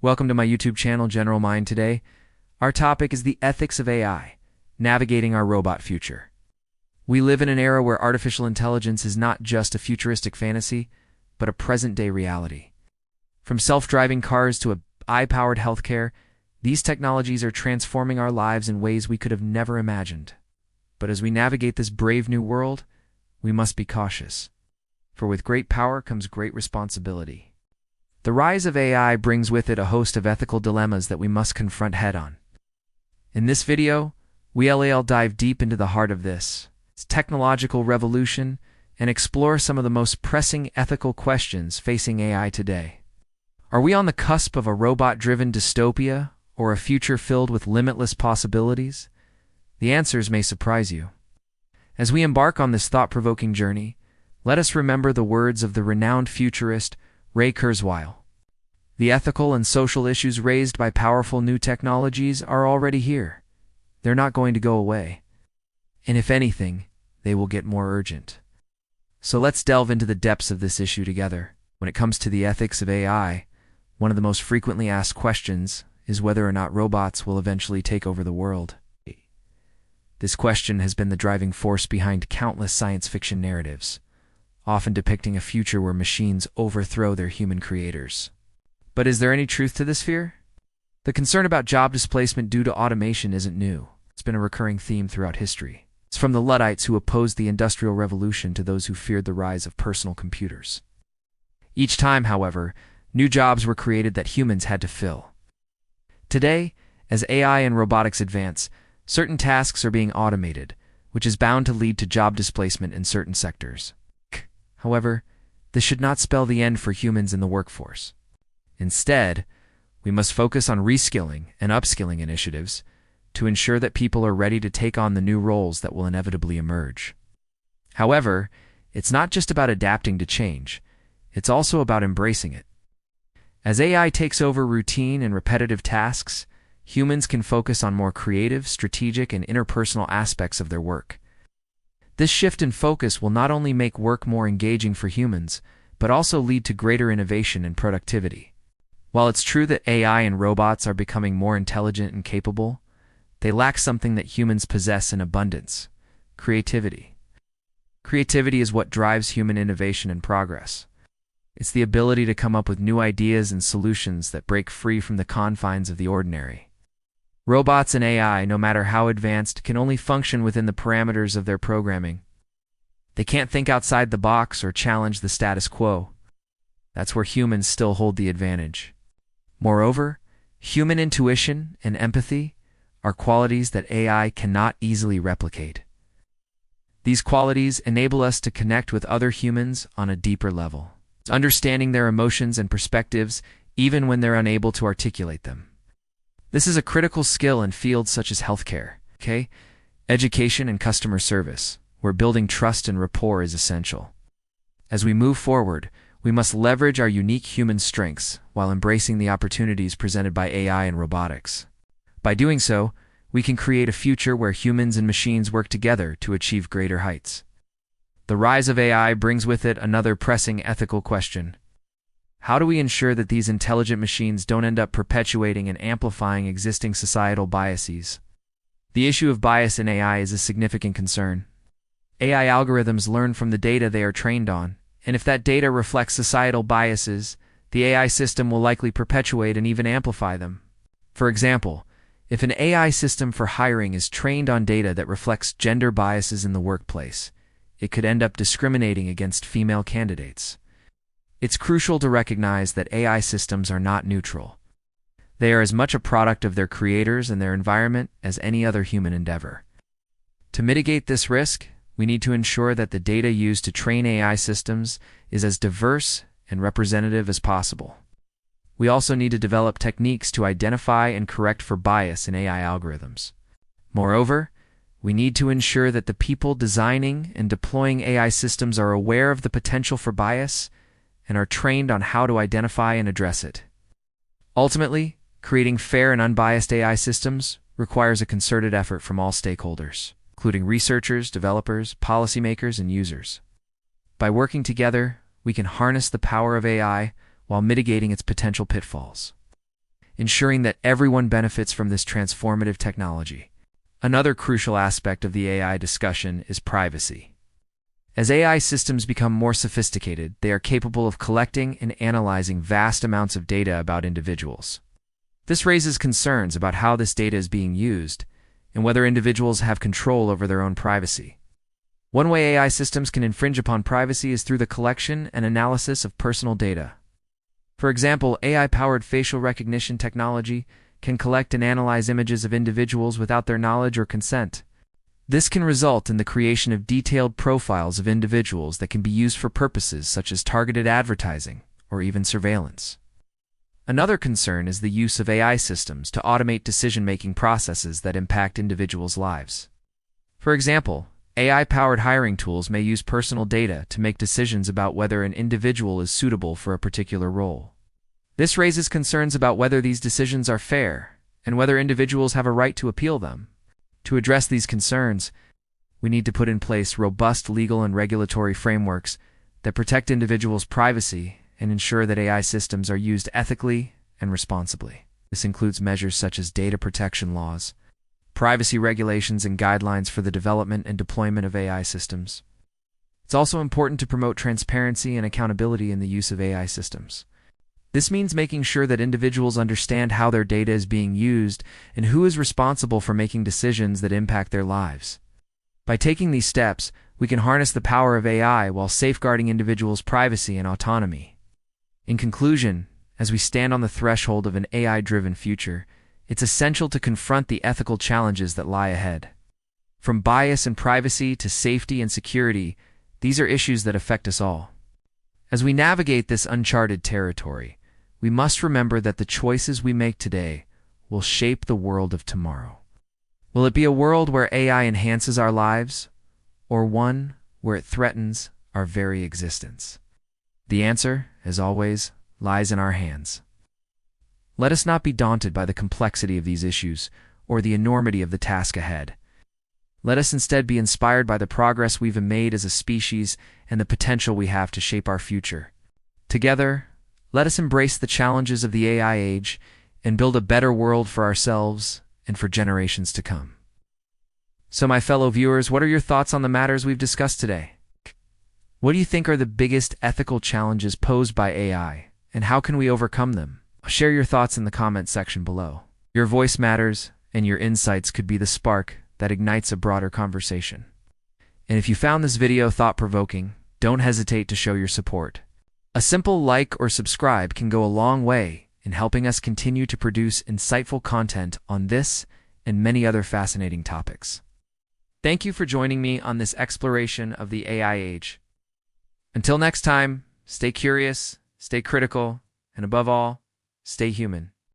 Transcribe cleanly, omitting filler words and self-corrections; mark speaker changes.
Speaker 1: Welcome to my YouTube channel, General Mind. Today, our topic is the ethics of AI, navigating our robot future. We live in an era where artificial intelligence is not just a futuristic fantasy, but a present-day reality. From self-driving cars to AI-powered healthcare, these technologies are transforming our lives in ways we could have never imagined. But as we navigate this brave new world, we must be cautious. For with great power comes great responsibility. The rise of AI brings with it a host of ethical dilemmas that we must confront head-on. In this video, we'll dive deep into the heart of this technological revolution and explore some of the most pressing ethical questions facing AI today. Are we on the cusp of a robot-driven dystopia or a future filled with limitless possibilities? The answers may surprise you. As we embark on this thought-provoking journey, let us remember the words of the renowned futurist Ray Kurzweil. The ethical and social issues raised by powerful new technologies are already here. They're not going to go away. And if anything, they will get more urgent. So let's delve into the depths of this issue together. When it comes to the ethics of AI, one of the most frequently asked questions is whether or not robots will eventually take over the world. This question has been the driving force behind countless science fiction narratives, often depicting a future where machines overthrow their human creators. But is there any truth to this fear? The concern about job displacement due to automation isn't new. It's been a recurring theme throughout history. It's from the Luddites who opposed the Industrial Revolution to those who feared the rise of personal computers. Each time, however, new jobs were created that humans had to fill. Today, as AI and robotics advance, certain tasks are being automated, which is bound to lead to job displacement in certain sectors. However, this should not spell the end for humans in the workforce. Instead, we must focus on reskilling and upskilling initiatives to ensure that people are ready to take on the new roles that will inevitably emerge. However, it's not just about adapting to change, it's also about embracing it. As AI takes over routine and repetitive tasks, humans can focus on more creative, strategic, and interpersonal aspects of their work. This shift in focus will not only make work more engaging for humans, but also lead to greater innovation and productivity. While it's true that AI and robots are becoming more intelligent and capable, they lack something that humans possess in abundance: creativity. Creativity is what drives human innovation and progress. It's the ability to come up with new ideas and solutions that break free from the confines of the ordinary. Robots and AI, no matter how advanced, can only function within the parameters of their programming. They can't think outside the box or challenge the status quo. That's where humans still hold the advantage. Moreover, human intuition and empathy are qualities that AI cannot easily replicate. These qualities enable us to connect with other humans on a deeper level, understanding their emotions and perspectives even when they're unable to articulate them. This is a critical skill in fields such as healthcare, education, and customer service, where building trust and rapport is essential. As we move forward, we must leverage our unique human strengths while embracing the opportunities presented by AI and robotics. By doing so, we can create a future where humans and machines work together to achieve greater heights. The rise of AI brings with it another pressing ethical question. How do we ensure that these intelligent machines don't end up perpetuating and amplifying existing societal biases? The issue of bias in AI is a significant concern. AI algorithms learn from the data they are trained on, and if that data reflects societal biases, the AI system will likely perpetuate and even amplify them. For example, if an AI system for hiring is trained on data that reflects gender biases in the workplace, it could end up discriminating against female candidates. It's crucial to recognize that AI systems are not neutral. They are as much a product of their creators and their environment as any other human endeavor. To mitigate this risk, we need to ensure that the data used to train AI systems is as diverse and representative as possible. We also need to develop techniques to identify and correct for bias in AI algorithms. Moreover, we need to ensure that the people designing and deploying AI systems are aware of the potential for bias and are trained on how to identify and address it. Ultimately, creating fair and unbiased AI systems requires a concerted effort from all stakeholders, including researchers, developers, policymakers, and users. By working together, we can harness the power of AI while mitigating its potential pitfalls. ensuring that everyone benefits from this transformative technology. Another crucial aspect of the AI discussion is privacy. As AI systems become more sophisticated, they are capable of collecting and analyzing vast amounts of data about individuals. This raises concerns about how this data is being used and whether individuals have control over their own privacy. One way AI systems can infringe upon privacy is through the collection and analysis of personal data. For example, AI-powered facial recognition technology can collect and analyze images of individuals without their knowledge or consent. This can result in the creation of detailed profiles of individuals that can be used for purposes such as targeted advertising or even surveillance. Another concern is the use of AI systems to automate decision-making processes that impact individuals' lives. For example, AI-powered hiring tools may use personal data to make decisions about whether an individual is suitable for a particular role. This raises concerns about whether these decisions are fair and whether individuals have a right to appeal them. To address these concerns, we need to put in place robust legal and regulatory frameworks that protect individuals' privacy and ensure that AI systems are used ethically and responsibly. This includes measures such as data protection laws, privacy regulations, and guidelines for the development and deployment of AI systems. It's also important to promote transparency and accountability in the use of AI systems. This means making sure that individuals understand how their data is being used and who is responsible for making decisions that impact their lives. By taking these steps, we can harness the power of AI while safeguarding individuals' privacy and autonomy. In conclusion, as we stand on the threshold of an AI-driven future, it's essential to confront the ethical challenges that lie ahead. From bias and privacy to safety and security, these are issues that affect us all. As we navigate this uncharted territory, we must remember that the choices we make today will shape the world of tomorrow. Will it be a world where AI enhances our lives, or one where it threatens our very existence? The answer, as always, lies in our hands. Let us not be daunted by the complexity of these issues or the enormity of the task ahead. Let us instead be inspired by the progress we've made as a species and the potential we have to shape our future. Together, let us embrace the challenges of the AI age and build a better world for ourselves and for generations to come. So, my fellow viewers, what are your thoughts on the matters we've discussed today? What do you think are the biggest ethical challenges posed by AI, and how can we overcome them? Share your thoughts in the comments section below. Your voice matters, and your insights could be the spark that ignites a broader conversation. And if you found this video thought-provoking, don't hesitate to show your support. A simple like or subscribe can go a long way in helping us continue to produce insightful content on this and many other fascinating topics. Thank you for joining me on this exploration of the AI age. Until next time, stay curious, stay critical, and above all, stay human.